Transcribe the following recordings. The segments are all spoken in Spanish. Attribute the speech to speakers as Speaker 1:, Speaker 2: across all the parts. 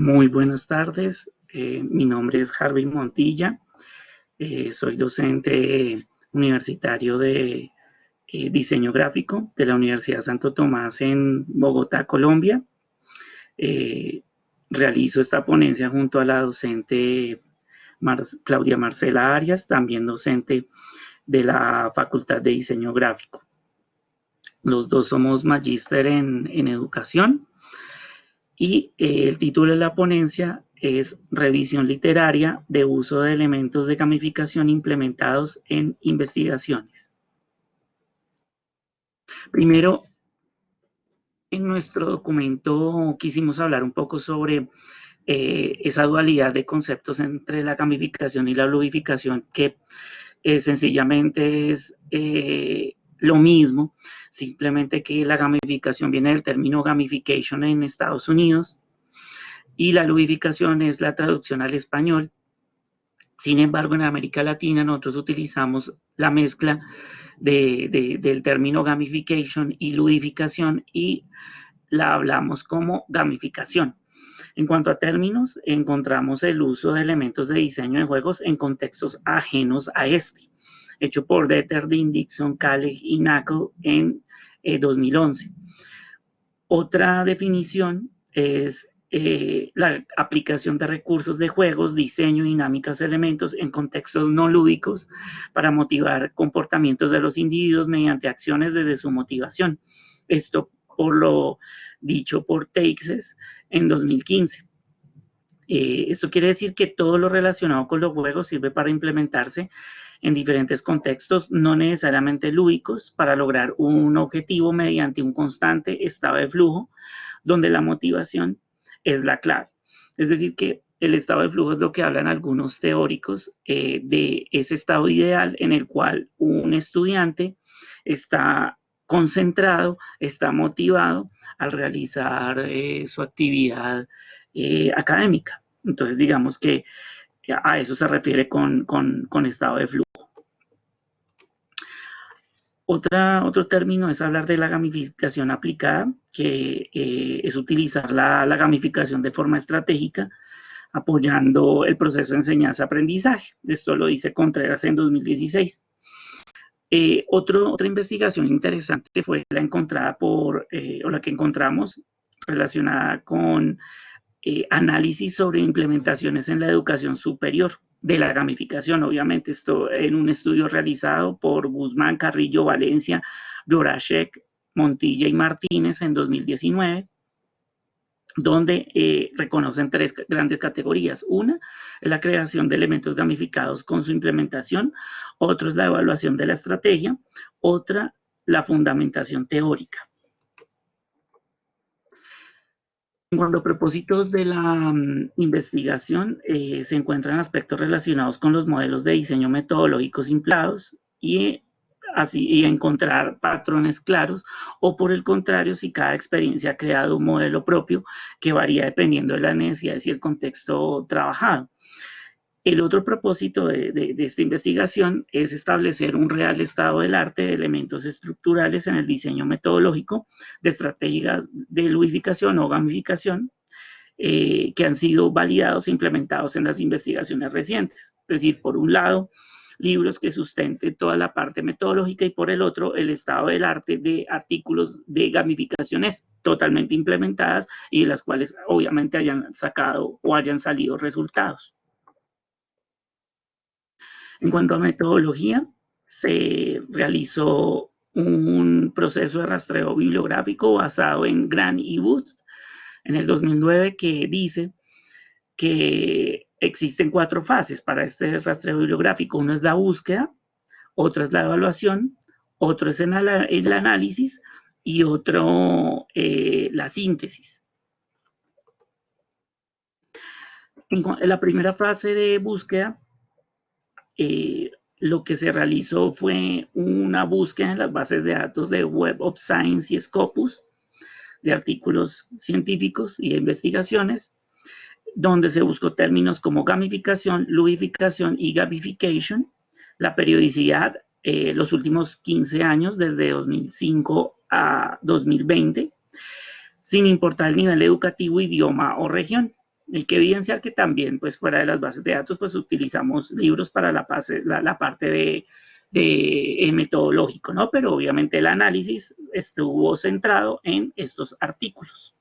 Speaker 1: Muy buenas tardes, mi nombre es Harvey Montilla, soy docente universitario de diseño gráfico de la Universidad Santo Tomás en Bogotá, Colombia. Eh, Realizo esta ponencia junto a la docente Claudia Marcela Arias, también docente de la Facultad de Diseño Gráfico. Los dos somos magíster en educación. Y el título de la ponencia es Revisión literaria de uso de elementos de gamificación implementados en investigaciones. Primero, en nuestro documento quisimos hablar un poco sobre esa dualidad de conceptos entre la gamificación y la ludificación, que sencillamente es lo mismo, simplemente que la gamificación viene del término gamification en Estados Unidos y la ludificación es la traducción al español. Sin embargo, en América Latina nosotros utilizamos la mezcla del término gamification y ludificación y la hablamos como gamificación. En cuanto a términos, encontramos el uso de elementos de diseño de juegos en contextos ajenos a este, hecho por Deterding, Dixon, Kaleg y Knuckle en 2011. Otra definición es la aplicación de recursos de juegos, diseño, dinámicas, elementos en contextos no lúdicos para motivar comportamientos de los individuos mediante acciones desde su motivación. Esto por lo dicho por Teixes en 2015. Esto quiere decir que todo lo relacionado con los juegos sirve para implementarse en diferentes contextos, no necesariamente lúdicos, para lograr un objetivo mediante un constante estado de flujo, donde la motivación es la clave. Es decir, que el estado de flujo es lo que hablan algunos teóricos de ese estado ideal en el cual un estudiante está concentrado, está motivado al realizar su actividad académica. Entonces, digamos que a eso se refiere con estado de flujo. Otro término es hablar de la gamificación aplicada, que es utilizar la gamificación de forma estratégica, apoyando el proceso de enseñanza-aprendizaje. Esto lo dice Contreras en 2016. Otra investigación interesante fue la encontrada o la que encontramos relacionada con análisis sobre implementaciones en la educación superior de la gamificación. Obviamente esto en un estudio realizado por Guzmán, Carrillo, Valencia, Dorashek, Montilla y Martínez en 2019, donde reconocen tres grandes categorías. Una es la creación de elementos gamificados con su implementación, otro es la evaluación de la estrategia, otra la fundamentación teórica. En cuanto a propósitos de la investigación, se encuentran aspectos relacionados con los modelos de diseño metodológicos implantados y encontrar patrones claros, o por el contrario, si cada experiencia ha creado un modelo propio que varía dependiendo de las necesidades y el contexto trabajado. El otro propósito de esta investigación es establecer un real estado del arte de elementos estructurales en el diseño metodológico de estrategias de ludificación o gamificación que han sido validados e implementados en las investigaciones recientes. Es decir, por un lado, libros que sustenten toda la parte metodológica y por el otro, el estado del arte de artículos de gamificaciones totalmente implementadas y de las cuales obviamente hayan sacado o hayan salido resultados. En cuanto a metodología, se realizó un proceso de rastreo bibliográfico basado en Grant y Wood en el 2009 que dice que existen 4 fases para este rastreo bibliográfico. Uno es la búsqueda, otra es la evaluación, otro es el análisis y otro la síntesis. En la primera fase de búsqueda, lo que se realizó fue una búsqueda en las bases de datos de Web of Science y Scopus, de artículos científicos y de investigaciones, donde se buscó términos como gamificación, ludificación y gamification, la periodicidad, los últimos 15 años, desde 2005 a 2020, sin importar el nivel educativo, idioma o región. Hay que evidenciar que también, pues fuera de las bases de datos, pues utilizamos libros para la parte de metodológico, ¿no? Pero obviamente el análisis estuvo centrado en estos artículos.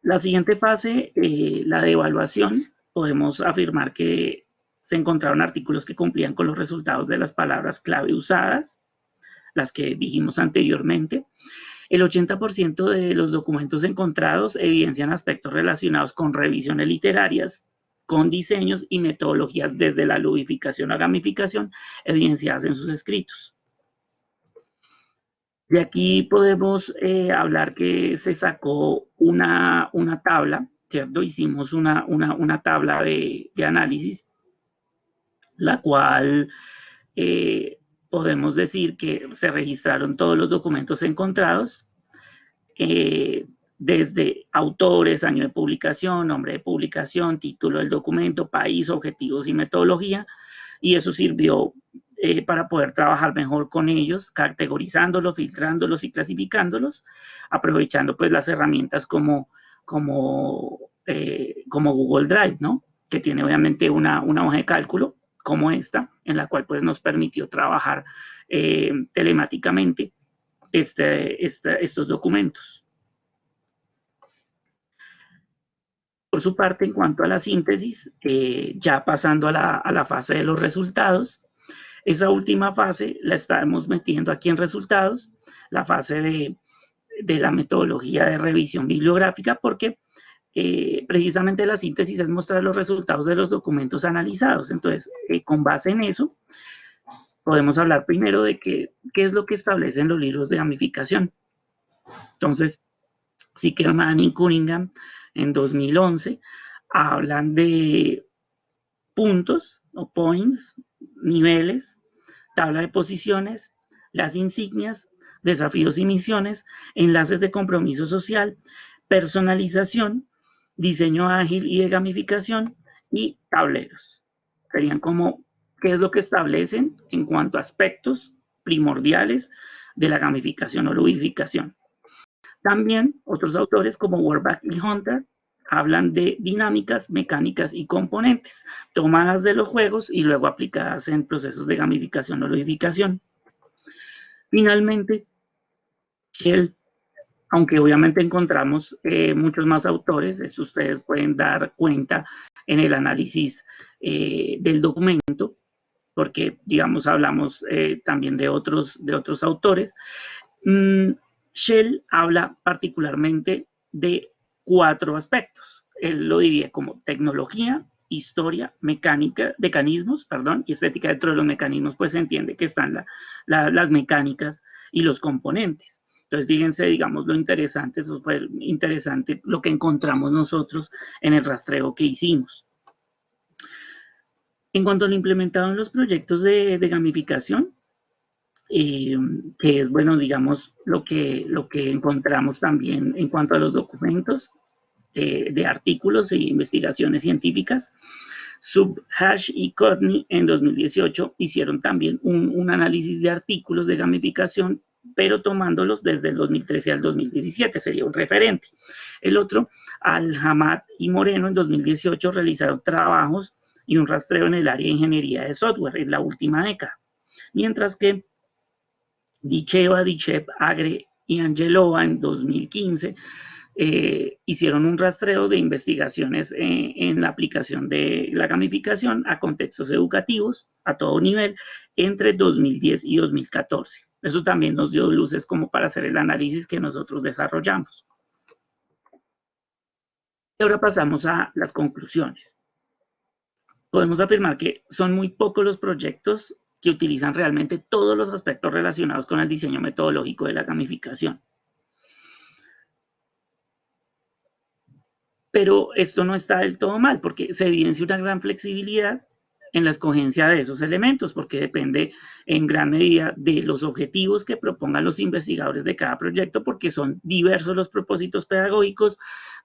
Speaker 1: La siguiente fase, la de evaluación, podemos afirmar que se encontraron artículos que cumplían con los resultados de las palabras clave usadas, las que dijimos anteriormente. El 80% de los documentos encontrados evidencian aspectos relacionados con revisiones literarias, con diseños y metodologías desde la ludificación a gamificación evidenciadas en sus escritos. De aquí podemos hablar que se sacó una tabla, ¿cierto? Hicimos una tabla de análisis, la cual podemos decir que se registraron todos los documentos encontrados, desde autores, año de publicación, nombre de publicación, título del documento, país, objetivos y metodología, y eso sirvió para poder trabajar mejor con ellos, categorizándolos, filtrándolos y clasificándolos, aprovechando pues las herramientas como Google Drive, ¿no? Que tiene obviamente una hoja de cálculo como esta, en la cual pues nos permitió trabajar telemáticamente estos documentos. Por su parte, en cuanto a la síntesis, ya pasando a la fase de los resultados, esa última fase la estamos metiendo aquí en resultados, la fase de la metodología de revisión bibliográfica, porque precisamente la síntesis es mostrar los resultados de los documentos analizados. Entonces, con base en eso, podemos hablar primero de qué es lo que establecen los libros de gamificación. Entonces, Zickerman y Cunningham en 2011 hablan de puntos o points, niveles, tabla de posiciones, las insignias, desafíos y misiones, enlaces de compromiso social, personalización, diseño ágil y de gamificación y tableros. Serían como qué es lo que establecen en cuanto a aspectos primordiales de la gamificación o ludificación. También otros autores como Warback y Hunter hablan de dinámicas, mecánicas y componentes, tomadas de los juegos y luego aplicadas en procesos de gamificación o ludificación. Finalmente, Shell, aunque obviamente encontramos muchos más autores, eso ustedes pueden dar cuenta en el análisis del documento, porque, digamos, hablamos también de otros autores. Shell habla particularmente de 4 aspectos. Él lo divide como tecnología, historia, mecanismos, y estética. Dentro de los mecanismos, pues se entiende que están las mecánicas y los componentes. Entonces, fíjense, digamos, lo interesante, eso fue interesante lo que encontramos nosotros en el rastreo que hicimos. En cuanto a lo implementado en los proyectos de gamificación, que es, bueno, digamos, lo que encontramos también en cuanto a los documentos de artículos e investigaciones científicas. Subhash y Codney en 2018 hicieron también un análisis de artículos de gamificación, pero tomándolos desde el 2013 al 2017, sería un referente. El otro, Al-Hamad y Moreno, en 2018 realizaron trabajos y un rastreo en el área de ingeniería de software en la última década. Mientras que Dichev, Agre y Angelova en 2015 hicieron un rastreo de investigaciones en la aplicación de la gamificación a contextos educativos a todo nivel entre 2010 y 2014. Eso también nos dio luces como para hacer el análisis que nosotros desarrollamos. Y ahora pasamos a las conclusiones. Podemos afirmar que son muy pocos los proyectos que utilizan realmente todos los aspectos relacionados con el diseño metodológico de la gamificación. Pero esto no está del todo mal, porque se evidencia una gran flexibilidad en la escogencia de esos elementos, porque depende en gran medida de los objetivos que propongan los investigadores de cada proyecto, porque son diversos los propósitos pedagógicos,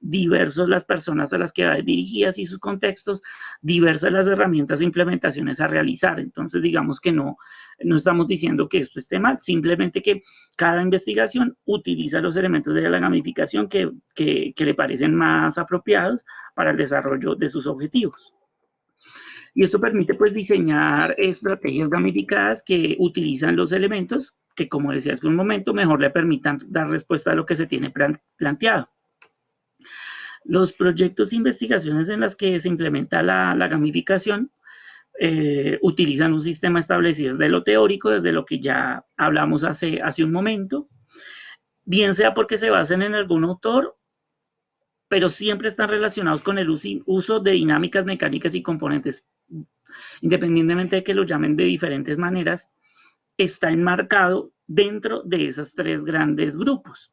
Speaker 1: diversos las personas a las que va dirigidas y sus contextos, diversas las herramientas e implementaciones a realizar. Entonces, digamos que no estamos diciendo que esto esté mal, simplemente que cada investigación utiliza los elementos de la gamificación que le parecen más apropiados para el desarrollo de sus objetivos. Y esto permite pues diseñar estrategias gamificadas que utilizan los elementos que, como decía hace un momento, mejor le permitan dar respuesta a lo que se tiene planteado. Los proyectos e investigaciones en las que se implementa la gamificación utilizan un sistema establecido desde lo teórico, desde lo que ya hablamos hace un momento, bien sea porque se basen en algún autor, pero siempre están relacionados con el uso de dinámicas mecánicas y componentes. Independientemente de que lo llamen de diferentes maneras, está enmarcado dentro de esos tres grandes grupos.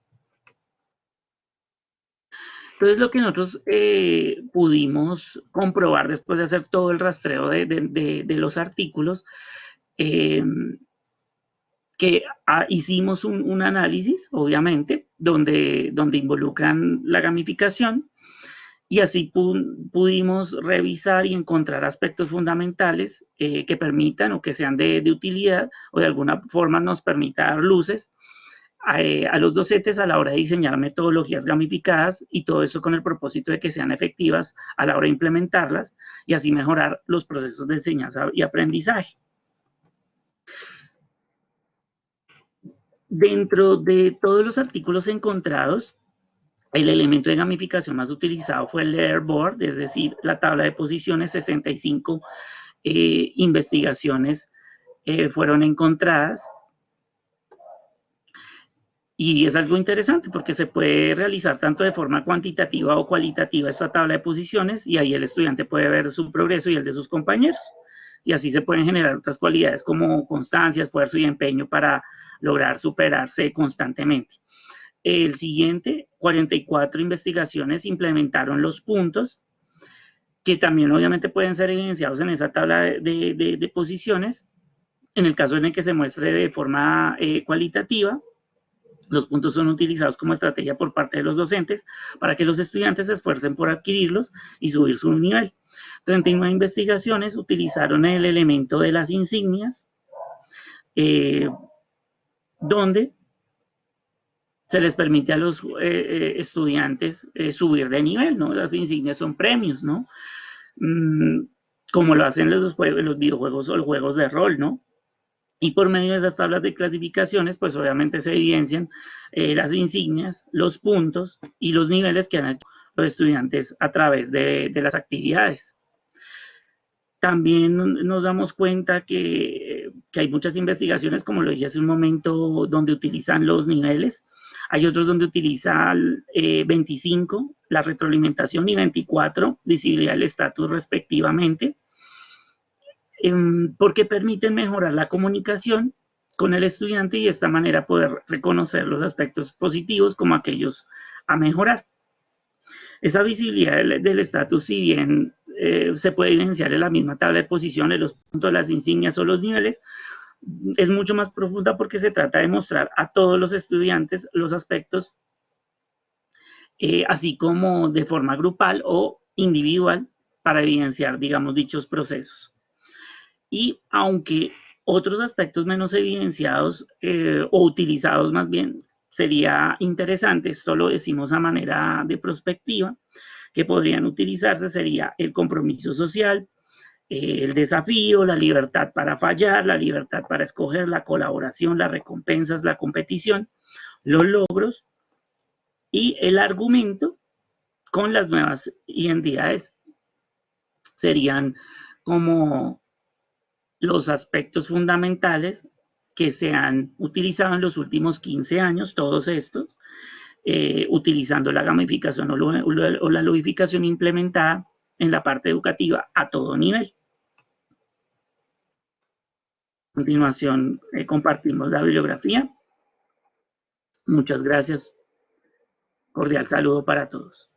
Speaker 1: Entonces, lo que nosotros pudimos comprobar después de hacer todo el rastreo de los artículos, que hicimos un análisis, obviamente, donde involucran la gamificación, y así pudimos revisar y encontrar aspectos fundamentales que permitan o que sean de utilidad o de alguna forma nos permita dar luces a los docentes a la hora de diseñar metodologías gamificadas, y todo eso con el propósito de que sean efectivas a la hora de implementarlas y así mejorar los procesos de enseñanza y aprendizaje. Dentro de todos los artículos encontrados, el elemento de gamificación más utilizado fue el leaderboard, es decir, la tabla de posiciones. 65 investigaciones fueron encontradas. Y es algo interesante porque se puede realizar tanto de forma cuantitativa o cualitativa esta tabla de posiciones, y ahí el estudiante puede ver su progreso y el de sus compañeros. Y así se pueden generar otras cualidades como constancia, esfuerzo y empeño para lograr superarse constantemente. El siguiente, 44 investigaciones implementaron los puntos, que también obviamente pueden ser evidenciados en esa tabla de posiciones. En el caso en el que se muestre de forma cualitativa, los puntos son utilizados como estrategia por parte de los docentes para que los estudiantes se esfuercen por adquirirlos y subir su nivel. 39 investigaciones utilizaron el elemento de las insignias, donde se les permite a los estudiantes subir de nivel, ¿no? Las insignias son premios, ¿no? Como lo hacen los videojuegos o los juegos de rol, ¿no? Y por medio de esas tablas de clasificaciones, pues obviamente se evidencian las insignias, los puntos y los niveles que han hecho los estudiantes a través de las actividades. También nos damos cuenta que hay muchas investigaciones, como lo dije hace un momento, donde utilizan los niveles. Hay otros donde utilizan 25, la retroalimentación, y 24, visibilidad del estatus respectivamente, porque permiten mejorar la comunicación con el estudiante y de esta manera poder reconocer los aspectos positivos como aquellos a mejorar. Esa visibilidad del estatus, si bien se puede evidenciar en la misma tabla de posiciones, los puntos, las insignias o los niveles, es mucho más profunda porque se trata de mostrar a todos los estudiantes los aspectos, así como de forma grupal o individual, para evidenciar, digamos, dichos procesos. Y aunque otros aspectos menos evidenciados o utilizados más bien, sería interesante, esto lo decimos a manera de prospectiva, que podrían utilizarse, sería el compromiso social, el desafío, la libertad para fallar, la libertad para escoger, la colaboración, las recompensas, la competición, los logros y el argumento con las nuevas identidades. Serían como los aspectos fundamentales que se han utilizado en los últimos 15 años, todos estos, utilizando la gamificación o la ludificación implementada en la parte educativa a todo nivel. A continuación, compartimos la bibliografía. Muchas gracias. Cordial saludo para todos.